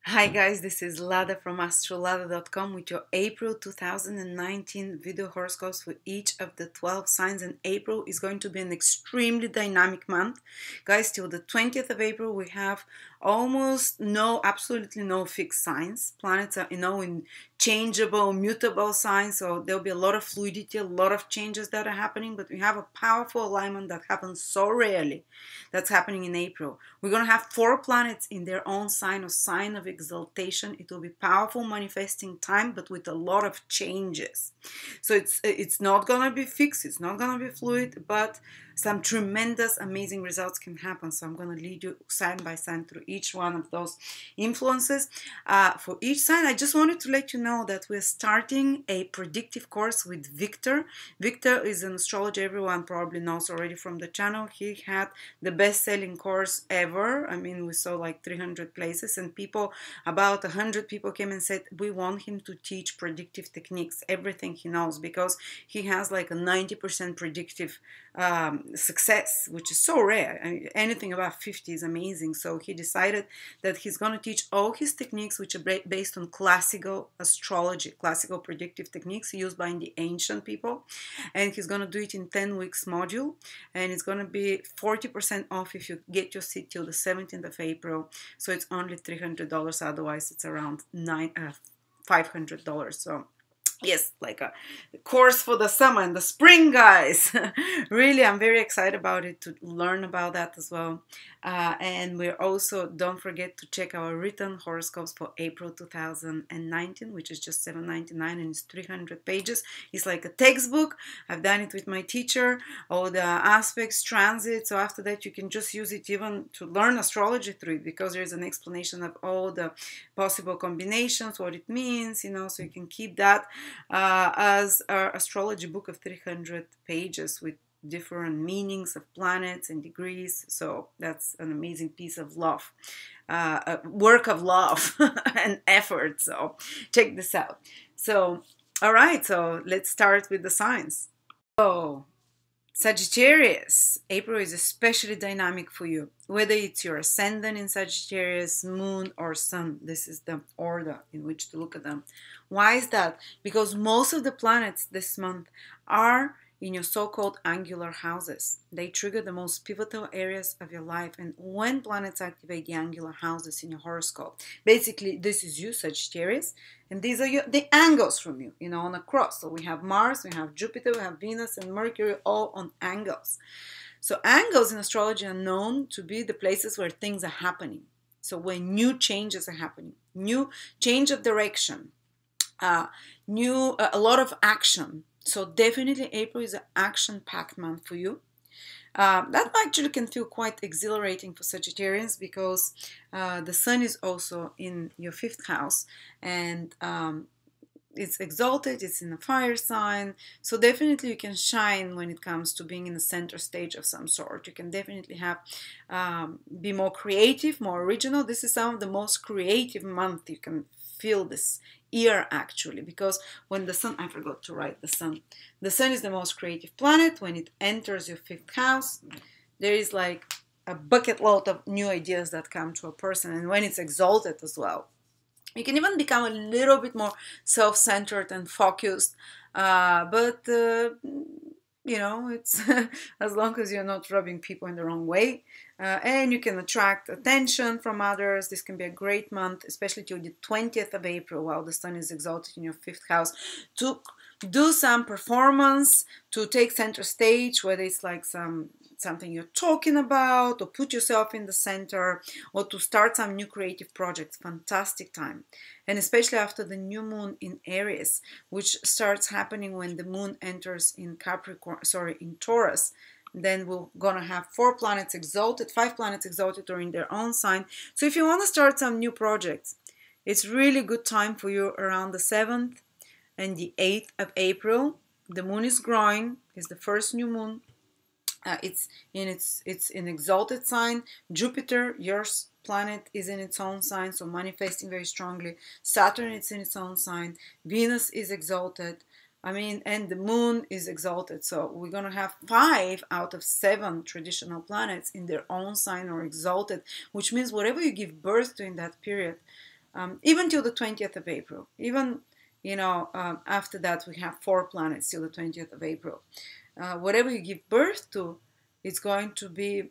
Hi guys, this is Lada from astrolada.com with your April 2019 video horoscopes for each of the 12 signs, and April is going to be an extremely dynamic month. Guys, till the 20th of April we have absolutely no fixed signs. Planets are, in changeable, mutable signs, so there'll be a lot of fluidity, a lot of changes that are happening, but we have a powerful alignment that happens so rarely. That's happening in April. We're going to have 4 planets in their own sign or sign of exaltation. It will be powerful manifesting time, but with a lot of changes. So it's not going to be fixed, it's not going to be fluid, but some tremendous, amazing results can happen. So I'm going to lead you sign by sign through each one of those influences. For each sign, I just wanted to let you know that we're starting a predictive course with Victor. Victor is an astrologer everyone probably knows already from the channel. He had the best-selling course ever. I mean, we saw like 300 places, and about 100 people came and said, we want him to teach predictive techniques, everything he knows, because he has like a 90% predictive success, which is so rare. I mean, anything above 50 is amazing. So he decided that he's going to teach all his techniques, which are based on classical astrology, classical predictive techniques used by the ancient people, and he's going to do it in 10 weeks module, and it's going to be 40% off if you get your seat till the 17th of April. So it's only $300, otherwise it's around $500. So yes, like a course for the summer and the spring, guys. Really, I'm very excited about it, to learn about that as well. And we're also, don't forget to check our written horoscopes for April 2019, which is just $7.99, and it's 300 pages. It's like a textbook. I've done it with my teacher, all the aspects, transits. So after that, you can just use it even to learn astrology through it, because there's an explanation of all the possible combinations, what it means, so you can keep that as our astrology book of 300 pages with different meanings of planets and degrees. So that's an amazing piece of love, a work of love and effort. So check this out. So, all right, so let's start with the signs. So, Sagittarius, April is especially dynamic for you. Whether it's your ascendant in Sagittarius, moon, or sun, this is the order in which to look at them. Why is that? Because most of the planets this month are in your so-called angular houses. They trigger the most pivotal areas of your life. And when planets activate the angular houses in your horoscope, basically this is you, Sagittarius, and these are the angles from you, on a cross. So we have Mars, we have Jupiter, we have Venus and Mercury, all on angles. So angles in astrology are known to be the places where things are happening. So when new changes are happening, new change of direction, a lot of action. So definitely April is an action-packed month for you. That actually can feel quite exhilarating for Sagittarians, because the sun is also in your 5th house, and it's exalted, it's in a fire sign. So definitely you can shine when it comes to being in the center stage of some sort. You can definitely be more creative, more original. This is some of the most creative month. You can feel this year actually, because when the sun, I forgot to write the sun is the most creative planet. When it enters your 5th house, there is like a bucket load of new ideas that come to a person. And when it's exalted as well, you can even become a little bit more self-centered and focused, but it's as long as you're not rubbing people in the wrong way, and you can attract attention from others. This can be a great month, especially till the 20th of April, while the sun is exalted in your 5th house, to do some performance, to take center stage, whether it's like something you're talking about, or put yourself in the center, or to start some new creative projects. Fantastic time. And especially after the new moon in Aries, which starts happening when the moon enters in Taurus. Then we're gonna have 4 planets exalted, 5 planets exalted or in their own sign. So if you want to start some new projects, it's really good time for you around the 7th and the 8th of April. The moon is growing, it's the first new moon. It's in exalted sign. Jupiter, your planet, is in its own sign, so manifesting very strongly. Saturn is in its own sign. Venus is exalted. And the moon is exalted. So we're going to have 5 out of 7 traditional planets in their own sign or exalted, which means whatever you give birth to in that period, even till the 20th of April. Even, after that, we have 4 planets till the 20th of April. Whatever you give birth to, it's going to be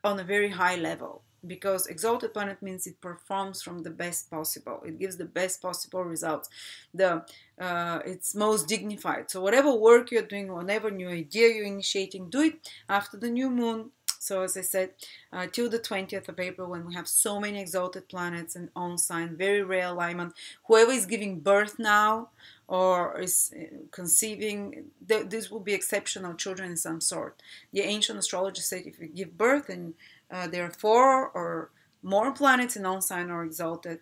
on a very high level, because exalted planet means it performs from the best possible. It gives the best possible results. It's most dignified. So whatever work you're doing, whatever new idea you're initiating, do it after the new moon. So as I said, till the 20th of April, when we have so many exalted planets and on sign, very rare alignment. Whoever is giving birth now or is conceiving, this will be exceptional children in some sort. The ancient astrologers said if you give birth and there are 4 or more planets in on sign or exalted,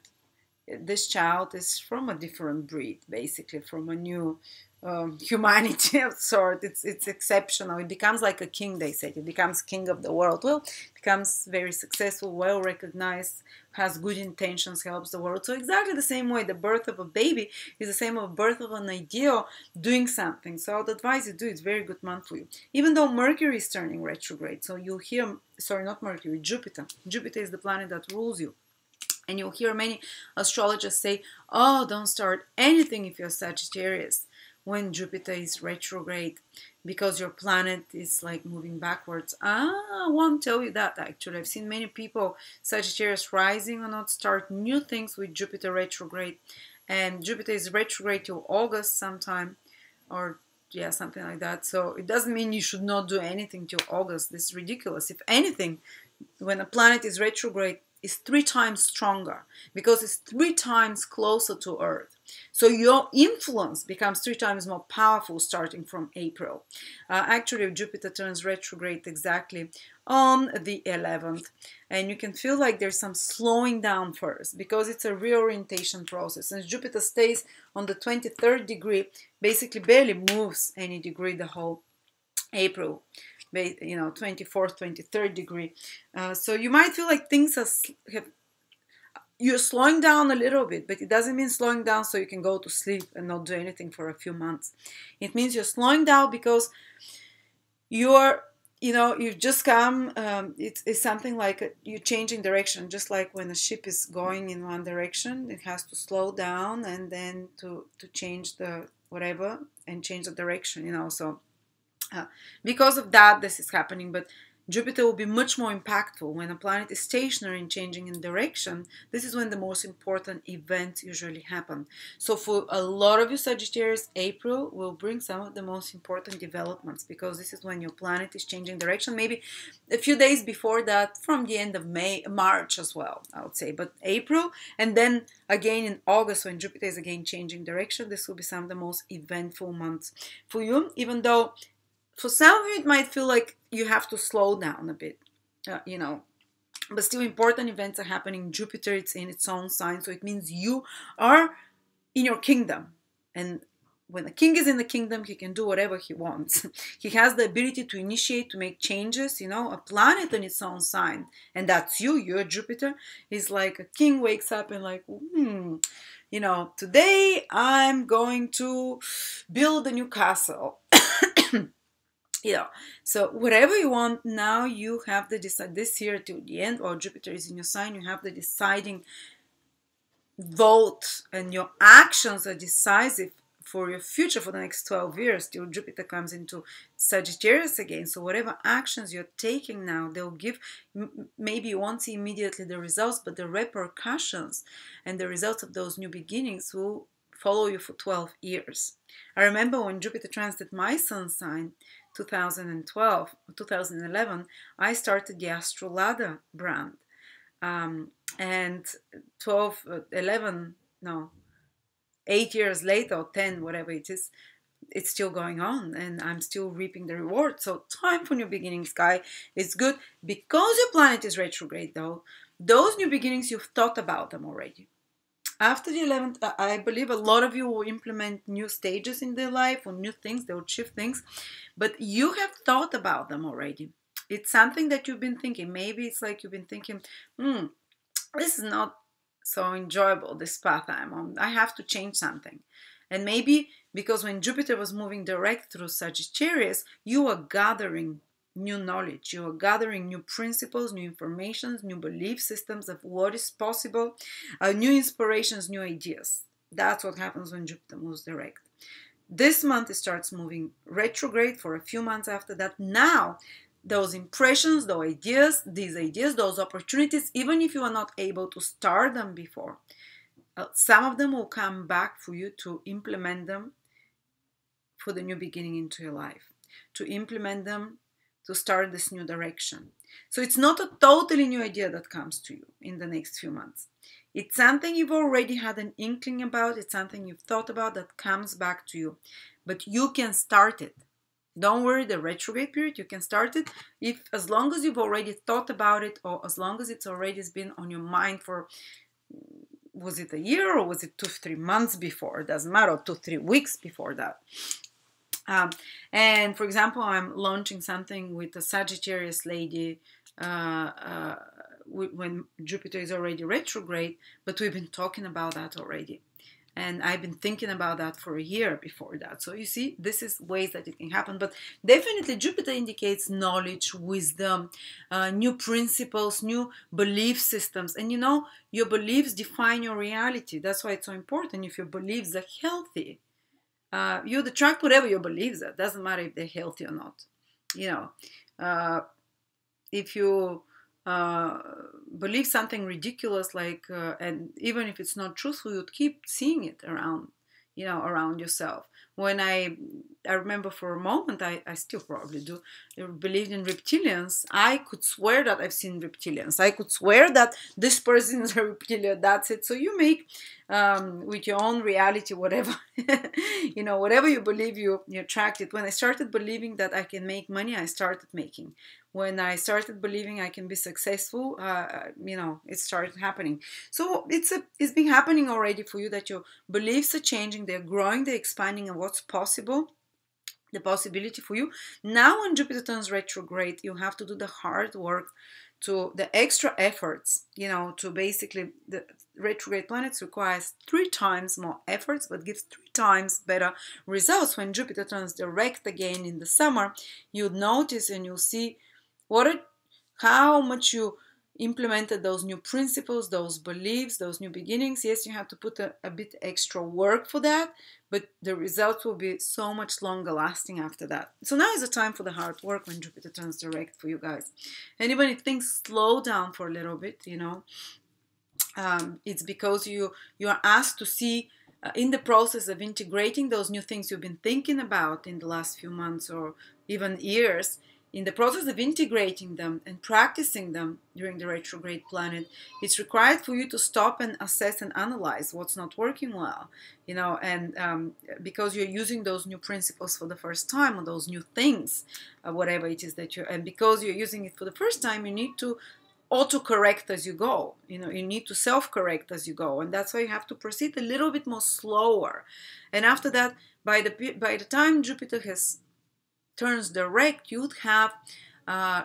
this child is from a different breed, basically from a new humanity of sort. It's exceptional. It becomes like a king, they say. It becomes king of the world. Well, becomes very successful, well recognized, has good intentions, helps the world. So exactly the same way the birth of a baby is the same as the birth of an idea, doing something. So I'd advise you do. It's a very good month for you. Even though Mercury is turning retrograde, so you'll hear, sorry, not Mercury, Jupiter. Jupiter is the planet that rules you. And you'll hear many astrologers say, oh, don't start anything if you're Sagittarius when Jupiter is retrograde, because your planet is like moving backwards. I won't tell you that, actually. I've seen many people, Sagittarius rising or not, start new things with Jupiter retrograde. And Jupiter is retrograde till August sometime, or yeah, something like that. So it doesn't mean you should not do anything till August. This is ridiculous. If anything, when a planet is retrograde, it's 3 times stronger, because it's 3 times closer to Earth. So your influence becomes 3 times more powerful starting from April. Actually, Jupiter turns retrograde exactly on the 11th. And you can feel like there's some slowing down first, because it's a reorientation process. And Jupiter stays on the 23rd degree, basically barely moves any degree the whole April. 24th, 23rd degree. So you might feel like things you're slowing down a little bit, but it doesn't mean slowing down so you can go to sleep and not do anything for a few months. It means you're slowing down because you've just come, it's something like you're changing direction, just like when a ship is going in one direction, it has to slow down and then to change the whatever and change the direction, so because of that, this is happening. But Jupiter will be much more impactful when a planet is stationary and changing in direction. This is when the most important events usually happen. So for a lot of you Sagittarius, April will bring some of the most important developments, because this is when your planet is changing direction. Maybe a few days before that, from the end of March as well, I would say. But April, and then again in August, when Jupiter is again changing direction, this will be some of the most eventful months for you, even though for some of you, it might feel like you have to slow down a bit, but still important events are happening. Jupiter, it's in its own sign, so it means you are in your kingdom. And when a king is in the kingdom, he can do whatever he wants. He has the ability to initiate, to make changes, a planet in its own sign. And that's you, you're Jupiter. It's like a king wakes up and like, today I'm going to build a new castle. So whatever you want now, you have the decide this year till the end, or Jupiter is in your sign, you have the deciding vote, and your actions are decisive for your future for the next 12 years till Jupiter comes into Sagittarius again. So whatever actions you're taking now, they'll give, maybe you won't see immediately the results, but the repercussions and the results of those new beginnings will follow you for 12 years. I remember when Jupiter transited my sun sign, 2012, 2011, I started the Astrolada brand. And 8 years later, or 10, whatever it is, it's still going on, and I'm still reaping the reward. So time for new beginnings, guy. It's good because your planet is retrograde, though. Those new beginnings, you've thought about them already. After the 11th, I believe a lot of you will implement new stages in their life or new things. They will shift things. But you have thought about them already. It's something that you've been thinking. Maybe it's like you've been thinking, this is not so enjoyable, this path I'm on. I have to change something. And maybe because when Jupiter was moving direct through Sagittarius, you were gathering new knowledge. You are gathering new principles, new informations, new belief systems of what is possible, new inspirations, new ideas. That's what happens when Jupiter moves direct. This month it starts moving retrograde for a few months after that. Now, those impressions, these ideas, those opportunities, even if you are not able to start them before, some of them will come back for you to implement them for the new beginning into your life, to implement them to start this new direction. So it's not a totally new idea that comes to you in the next few months. It's something you've already had an inkling about. It's something you've thought about that comes back to you. But you can start it. Don't worry, the retrograde period, you can start it as long as you've already thought about it, or as long as it's already been on your mind for, was it a year or was it 2-3 months before? It doesn't matter, 2-3 weeks before that. And for example, I'm launching something with a Sagittarius lady when Jupiter is already retrograde, but we've been talking about that already. And I've been thinking about that for a year before that. So you see, this is ways that it can happen. But definitely Jupiter indicates knowledge, wisdom, new principles, new belief systems. And you know, your beliefs define your reality. That's why it's so important. If your beliefs are healthy, you'd attract whatever your beliefs are. Doesn't matter if they're healthy or not. You know, if you believe something ridiculous, like, and even if it's not truthful, you'd keep seeing it around, you know, around yourself. When I remember for a moment, I still probably do, believed in reptilians. I could swear that I've seen reptilians. I could swear that this person is a reptilian. That's it. So you make with your own reality, whatever, you know, whatever you believe, you attract it. When I started believing that I can make money, I started making. When I started believing I can be successful, you know, it started happening. So it's been happening already for you, that your beliefs are changing, they're growing, they're expanding, and what's possible, the possibility for you. Now when Jupiter turns retrograde, you have to do the hard work, to the extra efforts, you know, to basically, the retrograde planets requires 3 times more efforts, but gives 3 times better results. When Jupiter turns direct again in the summer, you'll notice and you'll see how much you implemented those new principles, those beliefs, those new beginnings. Yes, you have to put a bit extra work for that, but the results will be so much longer lasting after that. So now is the time for the hard work when Jupiter turns direct for you guys. And even if things slow down for a little bit, you know, it's because you are asked to see in the process of integrating those new things you've been thinking about in the last few months or even years. In the process of integrating them and practicing them during the retrograde planet, it's required for you to stop and assess and analyze what's not working well, you know, and because you're using those new principles for the first time, or those new things, whatever it is that and because you're using it for the first time, you need to auto-correct as you go. You know, you need to self-correct as you go, and that's why you have to proceed a little bit more slower. And after that, by the time Jupiter turns direct, you'd have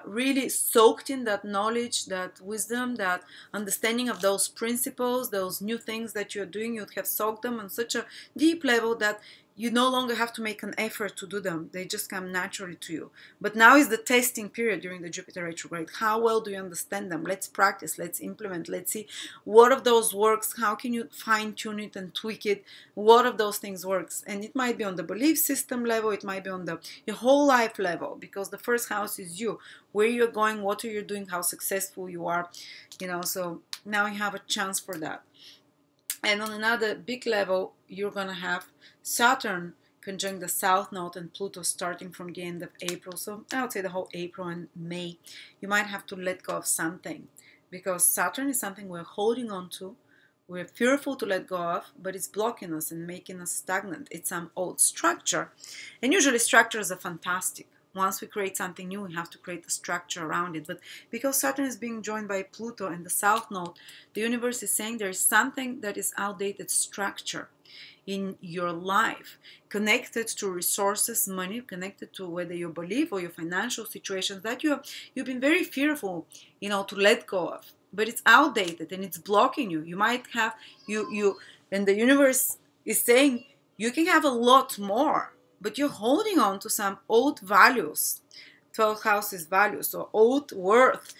really soaked in that knowledge, that wisdom, that understanding of those principles, those new things that you're doing. You'd have soaked them on such a deep level that you no longer have to make an effort to do them. They just come naturally to you. But now is the testing period during the Jupiter retrograde. How well do you understand them? Let's practice, let's implement, let's see what of those works, how can you fine-tune it and tweak it, what of those things works. And it might be on the belief system level, it might be on your whole life level, because the first house is you, where you're going, what are you doing, how successful you are, you know. So now you have a chance for that. And on another big level, you're going to have Saturn conjunct the South Node and Pluto starting from the end of April. So I would say the whole April and May, you might have to let go of something, because Saturn is something we're holding on to, we're fearful to let go of, but it's blocking us and making us stagnant. It's some old structure. And usually structures are fantastic. Once we create something new, we have to create a structure around it. But because Saturn is being joined by Pluto and the South Node, the universe is saying there is something that is outdated structure in your life, connected to resources, money, connected to whether you believe or your financial situations, that you've been very fearful, you know, to let go of. But it's outdated and it's blocking you. You might have, and the universe is saying you can have a lot more, but you're holding on to some old values, 12th house is value. So oath, worth,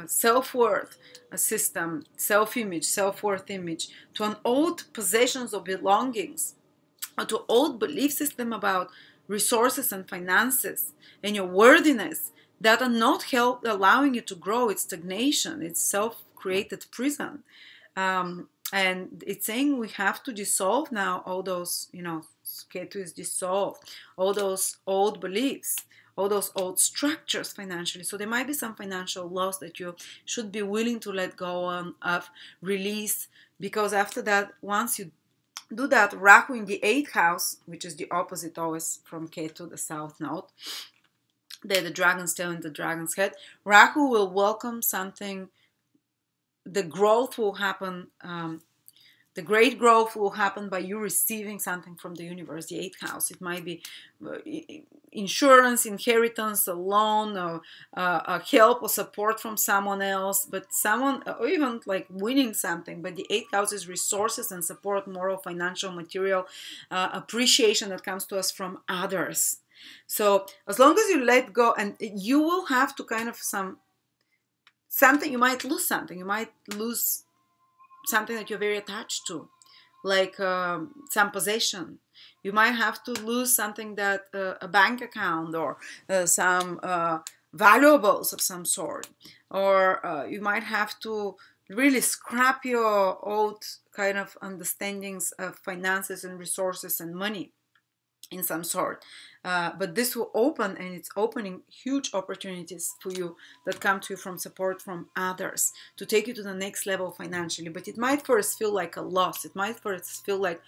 self-worth system, self-image, self-worth image, to an old possessions or belongings, or to old belief system about resources and finances and your worthiness that are not allowing you to grow. It's stagnation. It's self-created prison. And it's saying we have to dissolve now all those, Ketu is dissolved, all those old beliefs, all those old structures financially. So there might be some financial loss that you should be willing to let go of, release, because after that, once you do that, Rahu in the 8th house, which is the opposite always from Ketu, the south node, there the dragon's tail and the dragon's head, Rahu will welcome something. The growth will happen, the great growth will happen by you receiving something from the universe, the 8th house. It might be insurance, inheritance, a loan, or a help or support from someone else, but someone, or even like winning something. But the 8th house is resources and support, moral, financial, material, appreciation that comes to us from others. So as long as you let go, and you will have to kind of something, you might lose something. You might lose something that you're very attached to, like some possession. You might have to lose something that a bank account, or some valuables of some sort, or you might have to really scrap your old kind of understandings of finances and resources and money in some sort. But this will open, and it's opening huge opportunities for you that come to you from support from others to take you to the next level financially. But it might first feel like a loss. It might first feel like,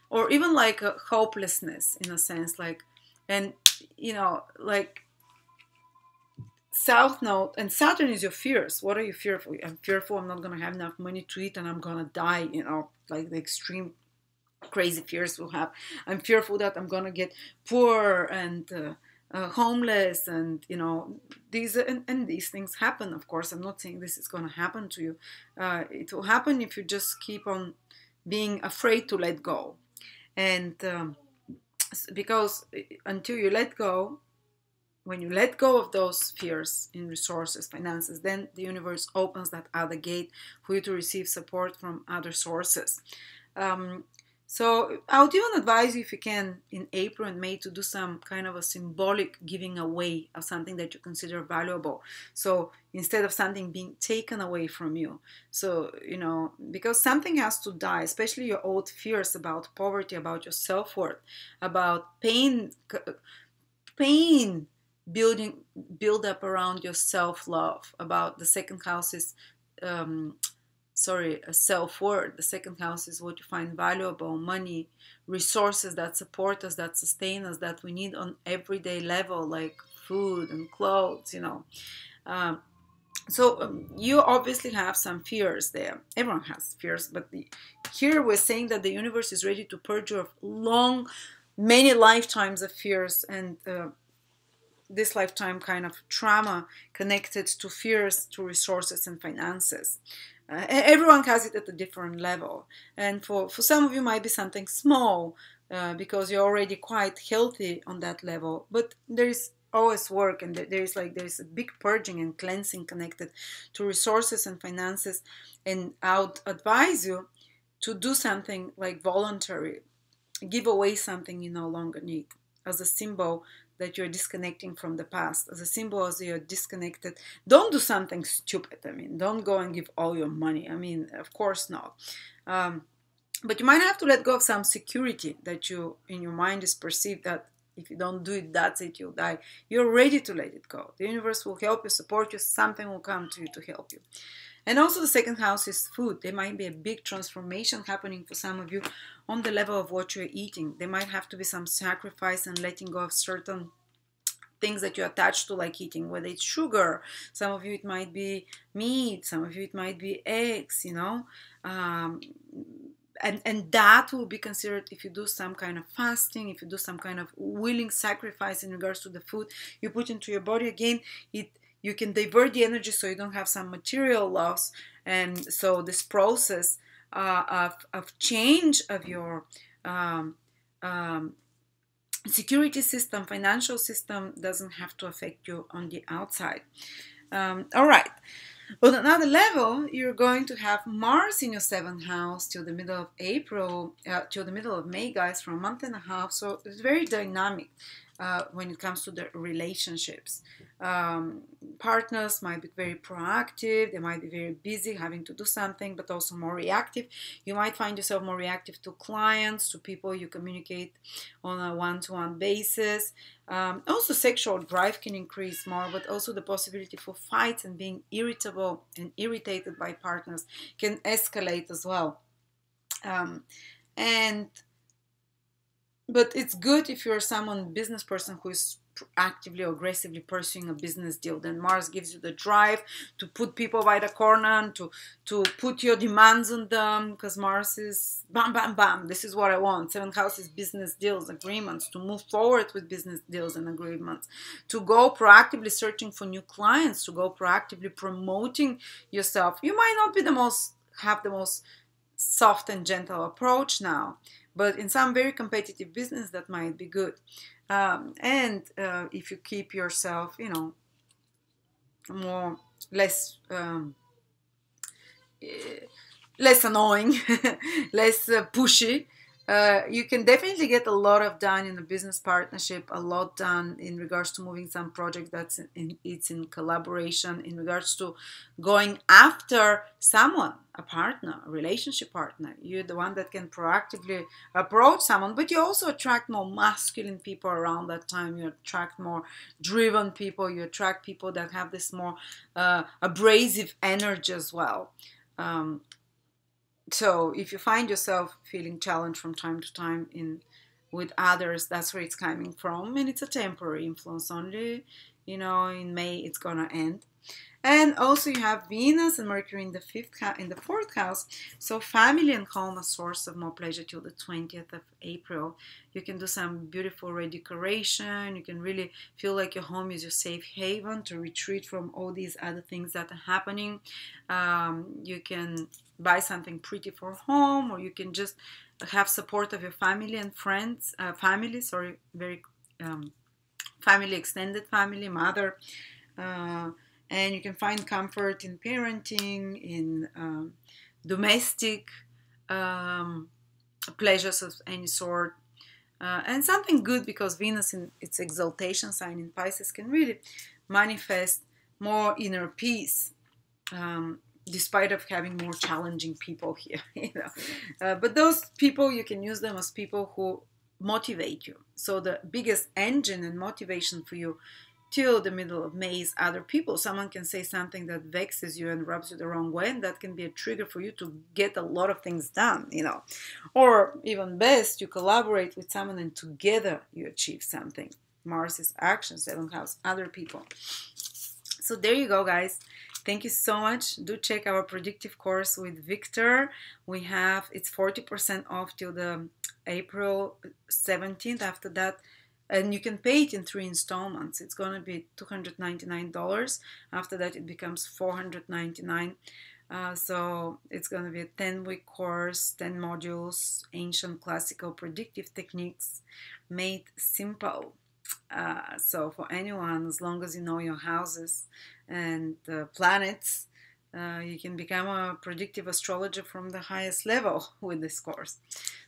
or even like a hopelessness in a sense, like, and like South Node and Saturn is your fears. What are you fearful? I'm fearful I'm not going to have enough money to eat and I'm going to die, like the extreme crazy fears we'll have. I'm fearful that I'm gonna get poor and homeless, and these and these things happen. Of course, I'm not saying this is gonna happen to you. It will happen if you just keep on being afraid to let go, and because until you let go, when you let go of those fears in resources, finances, then the universe opens that other gate for you to receive support from other sources. So I would even advise you, if you can, in April and May, to do some kind of a symbolic giving away of something that you consider valuable. So instead of something being taken away from you. So, because something has to die, especially your old fears about poverty, about your self-worth, about pain build up around your self-love, about the second house is self-worth. The second house is what you find valuable, money, resources that support us, that sustain us, that we need on everyday level, like food and clothes, So you obviously have some fears there. Everyone has fears, but here we're saying that the universe is ready to purge you of many lifetimes of fears, and this lifetime kind of trauma connected to fears, to resources and finances. Everyone has it at a different level, and for some of you might be something small because you're already quite healthy on that level, but there is always work, and there is a big purging and cleansing connected to resources and finances. And I would advise you to do something like voluntary, give away something you no longer need, as a symbol that you're disconnecting from the past, as a symbol as you're disconnected. Don't do something stupid. Don't go and give all your money. Of course not. But you might have to let go of some security that in your mind is perceived that if you don't do it, that's it, you'll die. You're ready to let it go. The universe will help you, support you. Something will come to you to help you. And also the second house is food. There might be a big transformation happening for some of you on the level of what you're eating. There might have to be some sacrifice and letting go of certain things that you're attached to, like eating, whether it's sugar. Some of you it might be meat. Some of you it might be eggs, and that will be considered if you do some kind of fasting, if you do some kind of willing sacrifice in regards to the food you put into your body. Again, you can divert the energy so you don't have some material loss. And so this process of change of your security system, financial system doesn't have to affect you on the outside. All right. On another level, you're going to have Mars in your seventh house till the middle of April, till the middle of May, guys, for a month and a half. So it's very dynamic when it comes to the relationships. Partners might be very proactive, they might be very busy having to do something, but also more reactive. You might find yourself more reactive to clients, to people you communicate on a one-to-one basis. Also, sexual drive can increase more, but also the possibility for fights and being irritable and irritated by partners can escalate as well. And but it's good if you're someone, business person, who is actively or aggressively pursuing a business deal. Then Mars gives you the drive to put people by the corner and to put your demands on them, because Mars is bam, bam, bam. This is what I want. Seventh house is business deals, agreements, to move forward with business deals and agreements, to go proactively searching for new clients, to go proactively promoting yourself. You might not be have the most soft and gentle approach now, but in some very competitive business that might be good. And if you keep yourself, less less annoying, less pushy, you can definitely get a lot of done in a business partnership, a lot done in regards to moving some project it's in collaboration, in regards to going after someone, a partner, a relationship partner. You're the one that can proactively approach someone, but you also attract more masculine people around that time. You attract more driven people. You attract people that have this more abrasive energy as well. So if you find yourself feeling challenged from time to time with others, that's where it's coming from, and it's a temporary influence only. In May it's gonna end. And also you have Venus and Mercury in the fourth house. So family and home, a source of more pleasure till the 20th of April. You can do some beautiful redecoration. You can really feel like your home is your safe haven to retreat from all these other things that are happening. You can buy something pretty for home, or you can just have support of your family and friends. Very family, extended family, mother. And you can find comfort in parenting, in domestic pleasures of any sort. And something good, because Venus in its exaltation sign in Pisces can really manifest more inner peace, despite of having more challenging people here. But those people, you can use them as people who motivate you. So the biggest engine and motivation for you till the middle of May is other people. Someone can say something that vexes you and rubs you the wrong way, and that can be a trigger for you to get a lot of things done, Or even best, you collaborate with someone and together you achieve something. Mars is action, seventh house, other people. So there you go, guys. Thank you so much. Do check our predictive course with Victor. It's 40% off till the April 17th. After that, and you can pay it in 3 installments. It's going to be $299. After that, it becomes $499. So it's going to be a 10-week course, 10 modules, ancient classical predictive techniques made simple. So for anyone, as long as you know your houses and planets, you can become a predictive astrologer from the highest level with this course.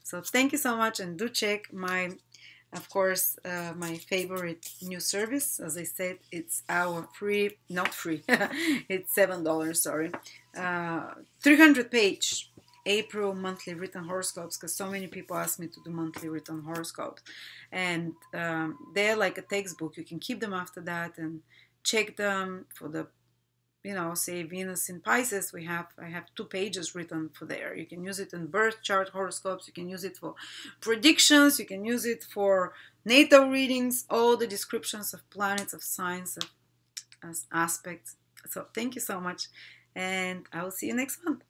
So thank you so much, and do check my favorite new service. As I said, it's our not free, it's $7, sorry. 300-page April monthly written horoscopes, because so many people ask me to do monthly written horoscopes. And they're like a textbook. You can keep them after that and check them for the say Venus in Pisces. I have 2 pages written for there. You can use it in birth chart horoscopes. You can use it for predictions. You can use it for natal readings, all the descriptions of planets, of signs, of aspects. So thank you so much, and I will see you next month.